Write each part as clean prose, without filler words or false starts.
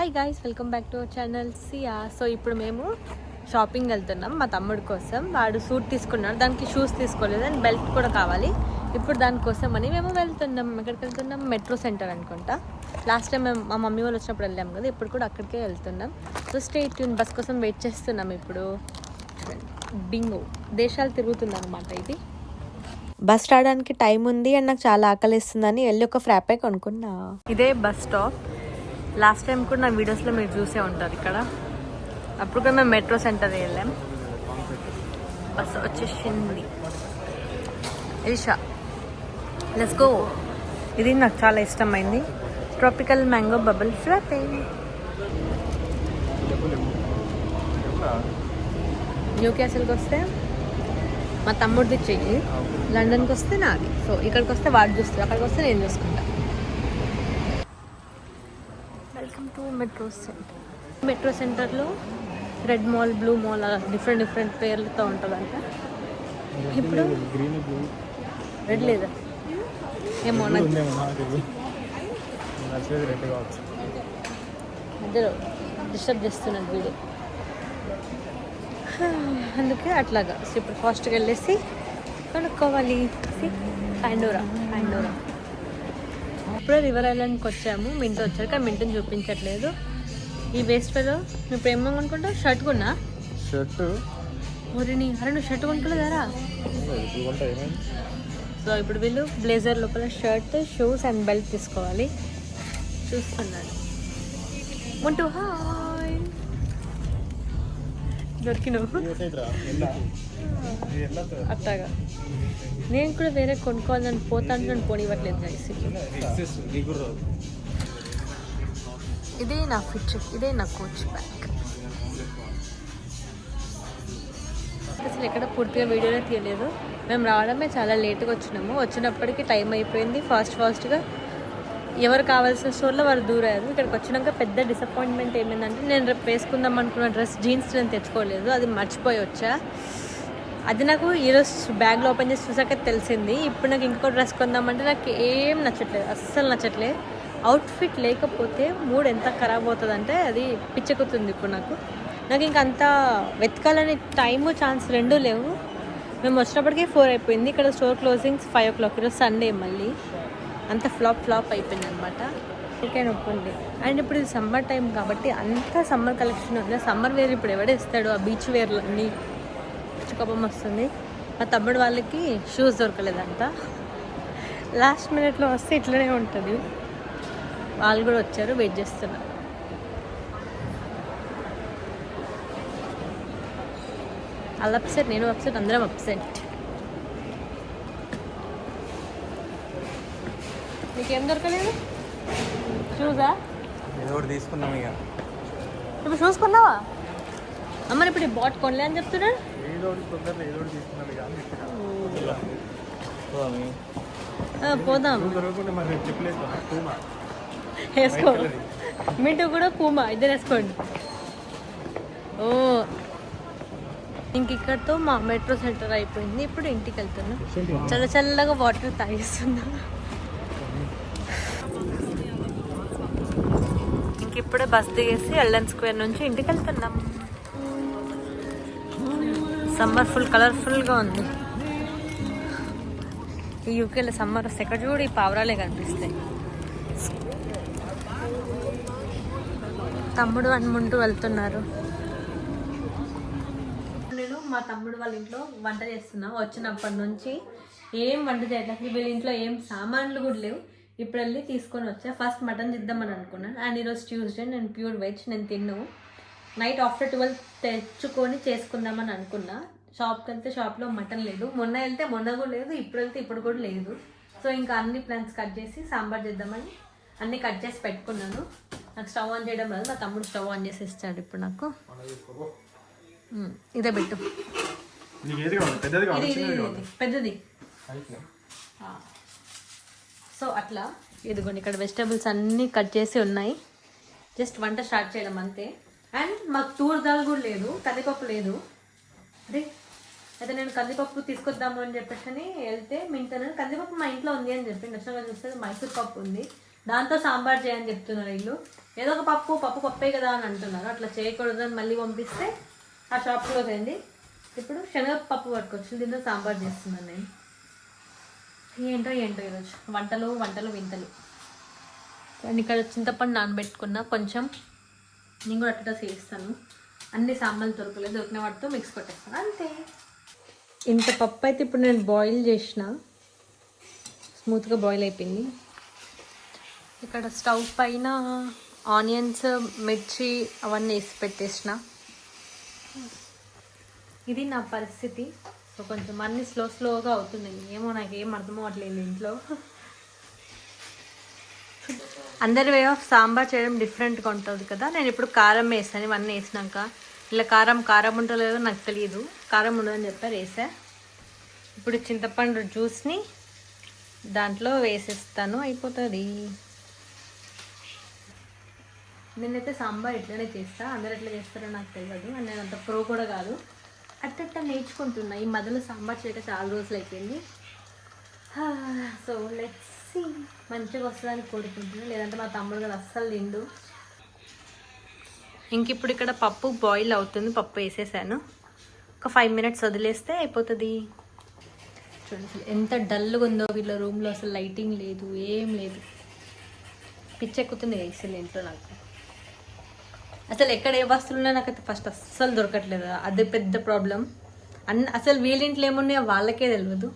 Hi guys, welcome back to our channel Siya. So ఇప్పుడు మేము shopping వెళ్తున్నాం మా తమ్ముడి కోసం. వాడు సూట్ తీసుకున్నాడు, దానికి షూస్ తీసుకోలేదు అండ్ బెల్ట్ కూడా కావాలి. ఇప్పుడు దానికోసం అని మేము వెళ్తున్నాం. ఎక్కడికి వెళ్తున్నాం? మెట్రో సెంటర్ అనుకుంటా. లాస్ట్ టైం మేము మా మమ్మీ వాళ్ళు వచ్చినప్పుడు వెళ్ళాం కదా, ఇప్పుడు కూడా అక్కడికే వెళ్తున్నాం. సో స్టే ట్యూన్, బస్ కోసం వెయిట్ చేస్తున్నాం. ఇప్పుడు బింగో దేశాలు తిరుగుతుంది అనమాట. ఇది బస్ రావడానికి టైం ఉంది అండ్ నాకు చాలా ఆకలిస్తుందని వెళ్ళి ఒక ఫ్రాపే కొనుక్కున్నా. ఇదే బస్ స్టాప్. లాస్ట్ టైం కూడా నా వీడియోస్లో మీరు చూసే ఉంటారు. ఇక్కడ అప్పుడు కూడా మేము మెట్రో సెంటర్ వెళ్ళాం. బస్ వచ్చేసింది. Elisha, let's go. ఇది నాకు చాలా ఇష్టమైంది, ట్రాపికల్ మ్యాంగో బబుల్ ఫ్రాపే. న్యూ క్యాసిల్కి వస్తే మా తమ్ముడిది చెయ్యి, లండన్కి వస్తే నాది. సో ఇక్కడికి వస్తే వాడు చూస్తాడు, అక్కడికి వస్తే నేను చూసుకుంటా. Welcome to metro centre. Metro సెంటర్లో రెడ్ మాల్, బ్లూ మాల్ అలా డిఫరెంట్ పేర్లతో ఉంటుందంట. ఇప్పుడు రెడ్ లేదా ఏమో మధ్యలో డిస్టర్బ్ చేస్తున్నాడు వీడియో, అందుకే అట్లాగా. సో ఇప్పుడు ఫాస్ట్గా వెళ్ళేసి కొనుక్కోవాలి. పాండోరా ఇప్పుడే రివర్ ఐలాండ్కి వచ్చాము. మింటో వచ్చారు కానీ మింటోని చూపించట్లేదు. ఈ వేస్ట్ ఫెలో ఇప్పుడు ఏమో అనుకుంటా షర్ట్ కొన్నా. ఒరిని అరే నువ్వు షర్ట్ కొనుక్కోలేదారా? సో ఇప్పుడు వీళ్ళు బ్లేజర్ లోపల షర్ట్, షూస్ అండ్ బెల్ట్ తీసుకోవాలి. చూస్తున్నాడు ముంటూ. హాయ్, దొరికినావు అట్లాగా. నేను కూడా వేరే కొనుక్కోవాలని పోతాను, నన్ను పోనివ్వట్లేదు గైస్. ఇదే నా ఫిట్, ఇదే నా కోచ్ బ్యాగ్. అసలు ఎక్కడ పూర్తిగా వీడియోనే తీయలేదు. మేము రావడమే చాలా లేట్గా వచ్చినాము. వచ్చినప్పటికీ టైం అయిపోయింది. ఫాస్ట్గా ఎవరు కావాల్సిన స్టోర్లో వారు దూరారు. ఇక్కడికి వచ్చినాక పెద్ద డిసప్పాయింట్మెంట్ ఏమైందంటే, నేను రేపు వేసుకుందాం అనుకున్న డ్రెస్ జీన్స్ నేను తెచ్చుకోలేదు, అది మర్చిపోయి వచ్చా. అది నాకు ఈరోజు బ్యాగ్లో ఓపెన్ చేసి చూసాక తెలిసింది. ఇప్పుడు నాకు ఇంకో డ్రెస్ కొందామంటే నాకు ఏం నచ్చట్లేదు, అస్సలు నచ్చట్లేదు. అవుట్ఫిట్ లేకపోతే మూడ్ ఎంత ఖరాబ్ అవుతుందంటే అది పిచ్చెక్కుతుంది. ఇప్పుడు నాకు ఇంకా అంత వెతకాలని టైము, ఛాన్స్ రెండూ లేవు. మేము వచ్చినప్పటికీ 4 అయిపోయింది. ఇక్కడ స్టోర్ క్లోజింగ్స్ 5 o'clock. ఈరోజు సండే, మళ్ళీ అంత ఫ్లాప్ అయిపోయింది అనమాట. ఓకే నొప్పండి. అండ్ ఇప్పుడు ఇది సమ్మర్ టైం కాబట్టి అంత సమ్మర్ కలెక్షన్ ఉంది. సమ్మర్ వేర్ ఇప్పుడు ఎవడే ఇస్తాడు? ఆ బీచ్ వేర్లు అన్నీ చుక్కబొమ్మ వస్తుంది. మా తమ్ముడు వాళ్ళకి షూస్ దొరకలేదంట. లాస్ట్ మినిట్లో వస్తే ఇట్లనే ఉంటుంది. వాళ్ళు కూడా వచ్చారు, వెయిట్ చేస్తున్నారు. వాళ్ళు అప్సెట్, నేను అప్సెట్, అందరం అప్సెట్. నీకేం దొరకలేదు? షూసా? తీసుకున్నాం ఇక. ఇప్పుడు షూస్ కొన్నావా? అమ్మని ఇప్పుడు బాట్ కొనలే అని చెప్తున్నాడు. పోదాం, వేసుకో. మీటూ కూడా పూమా, ఇద్దరు వేసుకోండి. ఓ ఇంక ఇక్కడితో మా మెట్రో సెంటర్ అయిపోయింది. ఇప్పుడు ఇంటికి వెళ్తున్నాం. చల్లగా వాటర్ తాగిస్తున్నాం. ఇంక ఇప్పుడే బస్ దిగేసి ఎల్ఎన్ స్క్వేర్ నుంచి ఇంటికి వెళ్తున్నాం. సమ్మర్ ఫుల్ కలర్ఫుల్గా ఉంది. ఈ యూకేలో సమ్మర్ వస్తే ఎక్కడ చూడు ఈ పావురాలే కనిపిస్తాయి. తమ్ముడు అనుకుంటూ వెళ్తున్నారు. నేను మా తమ్ముడు వాళ్ళ ఇంట్లో వంట చేస్తున్నా. వచ్చినప్పటి నుంచి ఏం వంట చేయట్లేదు. వీళ్ళ ఇంట్లో ఏం సామాన్లు కూడా లేవు. ఇప్పుడు వెళ్ళి తీసుకొని వచ్చా. ఫస్ట్ మటన్ చేద్దామని అనుకున్నాను. అండ్ ఈరోజు ట్యూస్డే, నేను ప్యూర్ వెజ్, నేను తిన్నాను. నైట్ ఆఫ్టర్ 12 తెచ్చుకొని చేసుకుందామని అనుకున్నా. షాప్కి వెళ్తే షాప్లో మటన్ లేదు. మొన్న వెళ్తే మొన్న కూడా లేదు, ఇప్పుడు వెళ్తే ఇప్పుడు కూడా లేదు. సో ఇంకా అన్ని ప్లాన్స్ కట్ చేసి సాంబార్ చేద్దామని అన్నీ కట్ చేసి పెట్టుకున్నాను. నాకు స్టవ్ ఆన్ చేయడం రాదు, మా తమ్ముడు స్టవ్ ఆన్ చేసి ఇస్తాడు. ఇప్పుడు నాకు ఇదే పెట్టు, పెద్దది. సో అట్లా ఇదిగోండి, ఇక్కడ వెజిటేబుల్స్ అన్నీ కట్ చేసి ఉన్నాయి. జస్ట్ వంట స్టార్ట్ చేయడం అంతే. అండ్ మాకు తూర్ దాల్ కూడా లేదు, కందిపప్పు లేదు. అదే అయితే నేను కందిపప్పు తీసుకొద్దాము అని చెప్పేసి వెళ్తే మింటాను. కందిపప్పు మా ఇంట్లో ఉంది అని చెప్పి నచ్చినగా చూస్తే మైసూర్ పప్పు ఉంది. దాంతో సాంబార్ చేయని చెప్తున్నారు వీళ్ళు. ఏదో ఒక పప్పే కదా అని అంటున్నారు. అట్లా చేయకూడదని మళ్ళీ పంపిస్తే ఆ షాప్ క్లోజ్ అయింది. ఇప్పుడు శనగపప్పు పట్టుకొచ్చింది, దీంతో సాంబార్ చేస్తున్నాను నేను. ఏంటో ఈరోజు వంటలు వింతలు. అండ్ ఇక్కడ చింతపండు నానబెట్టుకున్నా కొంచెం, నేను కూడా అట్లా చేస్తాను. అన్ని సాంబార్లు దొరికిన వాటితో మిక్స్ కొట్టేస్తాను అంతే. ఇంత పప్పు అయితే ఇప్పుడు నేను బాయిల్ చేసిన, స్మూత్గా బాయిల్ అయిపోయింది. ఇక్కడ స్టవ్ పైన ఆనియన్స్, మిర్చి అవన్నీ వేసి పెట్టేసిన. ఇది నా పరిస్థితి. సో కొంచెం అన్నీ స్లోగా అవుతున్నాయి. ఏమో నాకేం అర్థం అవ్వట్లేదు ఇంట్లో. అందరి వే ఆఫ్ సాంబార్ చేయడం డిఫరెంట్గా ఉంటుంది కదా. నేను ఇప్పుడు కారం వేసాను. ఇవన్నీ వేసినాక ఇలా కారం ఉంటుందో లేదో నాకు తెలియదు. కారం ఉండదని చెప్పారు, వేసా. ఇప్పుడు చింతపండు జ్యూస్ని దాంట్లో వేసేస్తాను, అయిపోతుంది. నేనైతే సాంబార్ ఇట్లనే చేస్తా. అందరు ఎట్లా చేస్తారో నాకు తెలియదు. అండ్ నేను అంత ప్రో కూడా కాదు. అట్ట నేర్చుకుంటున్నా. ఈ మధ్యలో సాంబార్ చేయక చాలా రోజులు అయిపోయింది. సో లెట్స్ సీ, మంచిగా వస్తుందని కోరుకుంటున్నాను. లేదంటే మా తమ్ముడు కదా అస్సలు తిండు. ఇంక ఇప్పుడు ఇక్కడ పప్పు బాయిల్ అవుతుంది. పప్పు వేసేసాను. ఒక 5 minutes వదిలేస్తే అయిపోతుంది. చూడండి అసలు ఎంత డల్గా ఉందో వీళ్ళ రూమ్లో. అసలు లైటింగ్ లేదు, ఏం లేదు. పిచ్చెక్కుతుంది అసలు ఇంట్లో నాకు. అసలు ఎక్కడ ఏ వస్తువులు ఉన్నా నాకైతే ఫస్ట్ అస్సలు దొరకట్లేదు. అదే పెద్ద ప్రాబ్లం. అసలు వీళ్ళింట్లో ఏమున్నాయో వాళ్ళకే తెలియదు.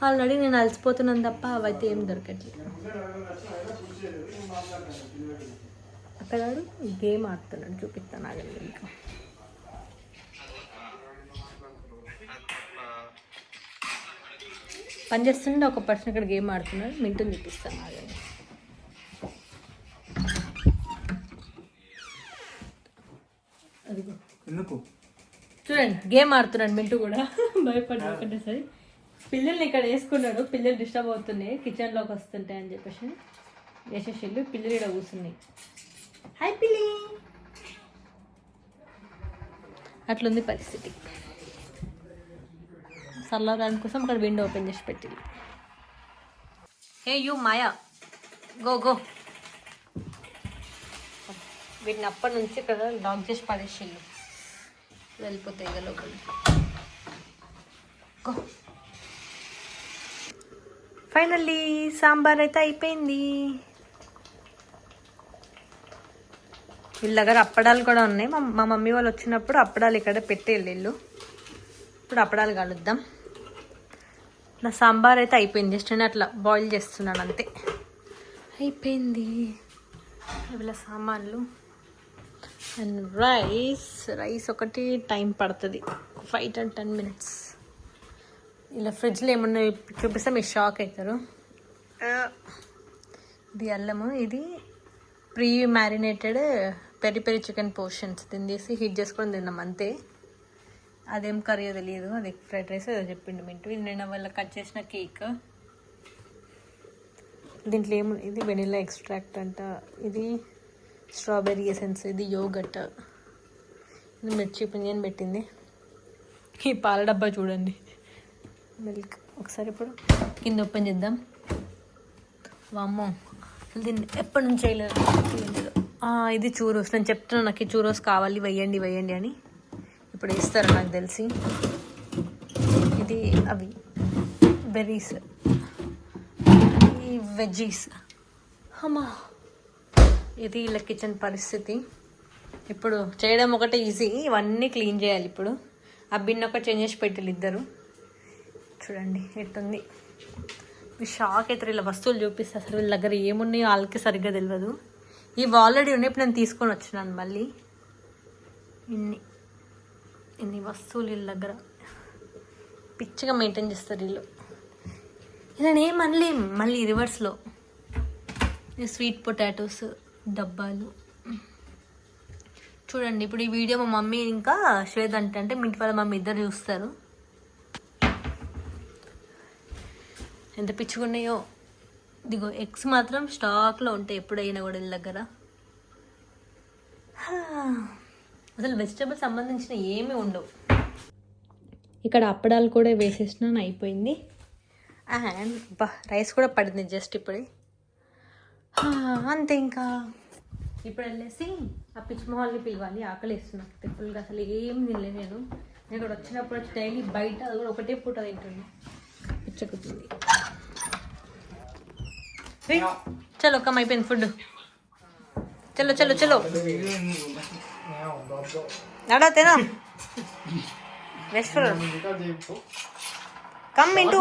ఆల్రెడీ నేను అలసిపోతున్నాను తప్ప అవైతే ఏం దొరకట్లేదు. అక్కడ గేమ్ ఆడుతున్నాడు, చూపిస్తాను ఆగండి. ఇంకా పని చేస్తుంటే ఒక పర్సన్ ఇక్కడ గేమ్ ఆడుతున్నాడు. మింటూ చూపిస్తాను ఆగండి. ఎందుకు చూడండి గేమ్ ఆడుతున్నాడు మింటూ కూడా. భయపడ్డా ఒకటేసారి. పిల్లల్ని ఇక్కడ వేసుకున్నాడు. పిల్లలు డిస్టర్బ్ అవుతున్నాయి, కిచెన్లోకి వస్తుంటాయి అని చెప్పేసి వేసేసిళ్ళు. పిల్లలు ఇక్కడ కూర్చున్నాయి. హాయ్ పిల్లి. అట్లుంది పరిస్థితి. చల్లడానికి కోసం అక్కడ విండో ఓపెన్ చేసి పెట్టింది. Hey you Maya, go. వీటిని అప్పటి నుంచి ఇక్కడ లాక్ చేసి పడేసిళ్ళు. వెళ్ళిపోతాయి ఇక లోపలికి. గో. ఫైనల్లీ సాంబార్ అయితే అయిపోయింది. వీళ్ళ దగ్గర అప్పడాలు కూడా ఉన్నాయి. మా మమ్మీ వాళ్ళు వచ్చినప్పుడు అప్పడాలు ఇక్కడ పెట్టి వెళ్ళిళ్ళు. ఇప్పుడు అప్పడాలు కలుద్దాం. నా సాంబార్ అయితే అయిపోయింది. జస్ట్ నేను అట్లా బాయిల్ చేస్తున్నాను అంతే, అయిపోయింది. వీళ్ళ సామాన్లు అండ్ రైస్ ఒకటి టైం పడుతుంది, 5 to 10 minutes. ఇలా ఫ్రిడ్జ్లో ఏమన్నా చూపిస్తే మీరు షాక్ అవుతారు. ఇది అల్లము, ఇది pre marinated peri chicken portions. దీన్ని తీసి హీట్ చేసుకొని తిన్నాం అంతే. అదేం కర్రీ తెలియదు, అది ఫ్రైడ్ రైస్ ఏదో చెప్పిండు మింటూ. ఇది నేను వాళ్ళ కట్ చేసిన కేక్. దీంట్లో ఏమి, ఇది వెనిలా ఎక్స్ట్రాక్ట్ అంట, ఇది స్ట్రాబెర్రీ ఎసెన్స్, ఇది యోగట్, ఇది మిర్చి పుంజని పెట్టింది. ఈ పాల డబ్బా చూడండి, మిల్క్. ఒకసారి ఇప్పుడు కింద ఓపెన్ చేద్దాం. వామ్మో, దీన్ని ఎప్పటి నుంచి వేయలేదు. ఇది చూరోస్. నేను చెప్తున్నాను నాకు ఈ చూరోస్ కావాలి, వేయండి అని. ఇప్పుడు వేస్తారు నాకు తెలిసి. ఇది అవి బెర్రీస్, ఈ వెజ్జీస్. అమ్మా, ఇది ఇలా కిచెన్ పరిస్థితి. ఇప్పుడు చేయడం ఒకటే ఈజీ, ఇవన్నీ క్లీన్ చేయాలి. ఇప్పుడు ఆ బిన్ ఒకటి చేంజ్ చేసి పెట్టాలి ఇద్దరు. చూడండి ఎట్టుంది. షాక్ అవుతారు ఇలా వస్తువులు చూపిస్తే. అసలు వీళ్ళ దగ్గర ఏమున్నాయో వాళ్ళకి సరిగ్గా తెలియదు. ఇవి ఆల్రెడీ ఉన్నాయి, ఇప్పుడు నేను తీసుకొని వచ్చినాను మళ్ళీ. ఇన్ని వస్తువులు వీళ్ళ దగ్గర పిచ్చిగా మెయింటైన్ చేస్తారు వీళ్ళు. ఇలా మళ్ళీ రివర్స్లో స్వీట్ పొటాటోస్ డబ్బాలు. చూడండి ఇప్పుడు ఈ వీడియో మా మమ్మీ ఇంకా శ్వేత అంటే మీ ఇంటి వాళ్ళ మమ్మీ ఇద్దరు చూస్తారు. ఎంత పిచ్చుకున్నాయో. ఇదిగో ఎగ్స్ మాత్రం స్టాక్లో ఉంటాయి ఎప్పుడైనా కూడా వీళ్ళ దగ్గర. అసలు వెజిటబుల్ సంబంధించిన ఏమీ ఉండవు. ఇక్కడ అప్పడాలు కూడా వేసేసినాను, అయిపోయింది. అండ్ రైస్ కూడా పడింది జస్ట్ ఇప్పుడే. అంతే ఇంకా ఇప్పుడు వెళ్ళేసి ఆ పిచ్చి మొహాల్ని పిలవాలి. ఆకలి వేస్తున్నా ఫుల్గా, అసలు ఏం తినలేదు నేను. నేను ఇక్కడ వచ్చినప్పుడు వచ్చి డైలీ బయట అది కూడా ఒకటే పూట తింటున్నా. పిచ్చకుతుంది. చలో కమ్ అయిపోయింది ఫుడ్. చలో చలో చలో నడా తేనా వెస్ట్ కమ్ ఇంటూ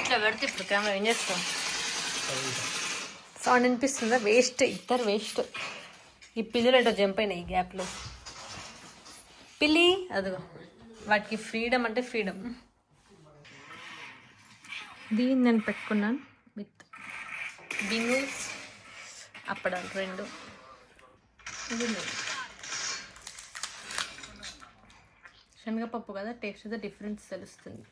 ఇట్లా పెడితే ఇప్పుడు కెమెరా ఏం చేస్తాం? సౌండ్ అనిపిస్తుందా? వేస్ట్, ఇద్దరు వేస్ట్. ఈ పిల్లలు ఏంటో జంప్ అయినాయి ఈ గ్యాప్లో. పిల్లి అదిగో, వాటికి ఫ్రీడమ్ అంటే ఫ్రీడమ్. దీన్ని నేను పెట్టుకున్నాను విత్ బింగూస్ అప్పడాలు 2. ఇది శనగపప్పు కదా, టేస్ట్ అయితే డిఫరెన్స్ తెలుస్తుంది.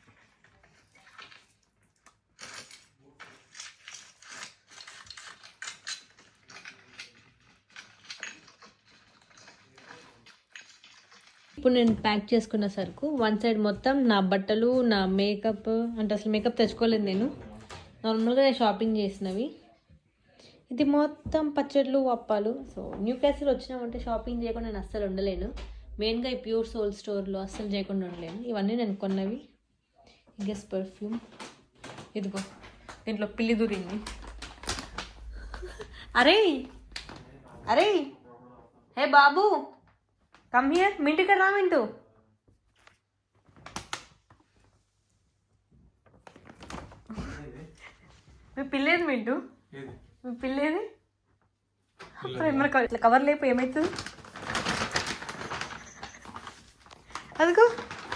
ఇప్పుడు నేను ప్యాక్ చేసుకున్న సరుకు వన్ సైడ్ మొత్తం నా బట్టలు, నా మేకప్, అంటే అసలు మేకప్ తెచ్చుకోలేదు నేను, నార్మల్గా నేను షాపింగ్ చేసినవి. ఇది మొత్తం పచ్చళ్ళు, అప్పాలు. సో న్యూ క్యాసిల్ వచ్చినామంటే షాపింగ్ చేయకుండా నేను అస్సలు ఉండలేను. మెయిన్గా ఈ ప్యూర్ సోల్ స్టోర్లో అస్సలు చేయకుండా ఉండలేను. ఇవన్నీ నేను కొన్నవి. గెస్ పర్ఫ్యూమ్ ఇదిగో, దీంట్లో పిల్లి దూరింది. అరే అరే హే బాబు కమ్ హియర్. మింటు ఇక్కడ రా మింటు. మీ పిల్లేది మింటు, మీ పిల్లేది. మరి ఇట్లా కవర్ లేపు ఏమవుతుంది? అదిగో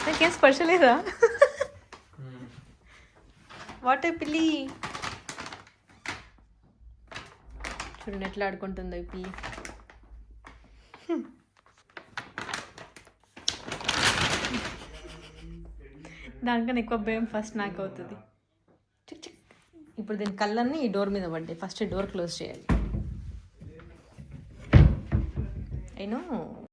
నాకేం స్పర్శ లేదా? వాట్ ఏ పిల్లి. చూడండి ఎట్లా ఆడుకుంటుందో ఈ పిల్లి. దానికన్నా ఎక్కువ భయం ఫస్ట్ నాకు అవుతుంది. చిక్ చిక్. ఇప్పుడు దీని కళ్ళన్నీ ఈ డోర్ మీద పడ్డాయి. ఫస్ట్ డోర్ క్లోజ్ చేయాలి. అయినో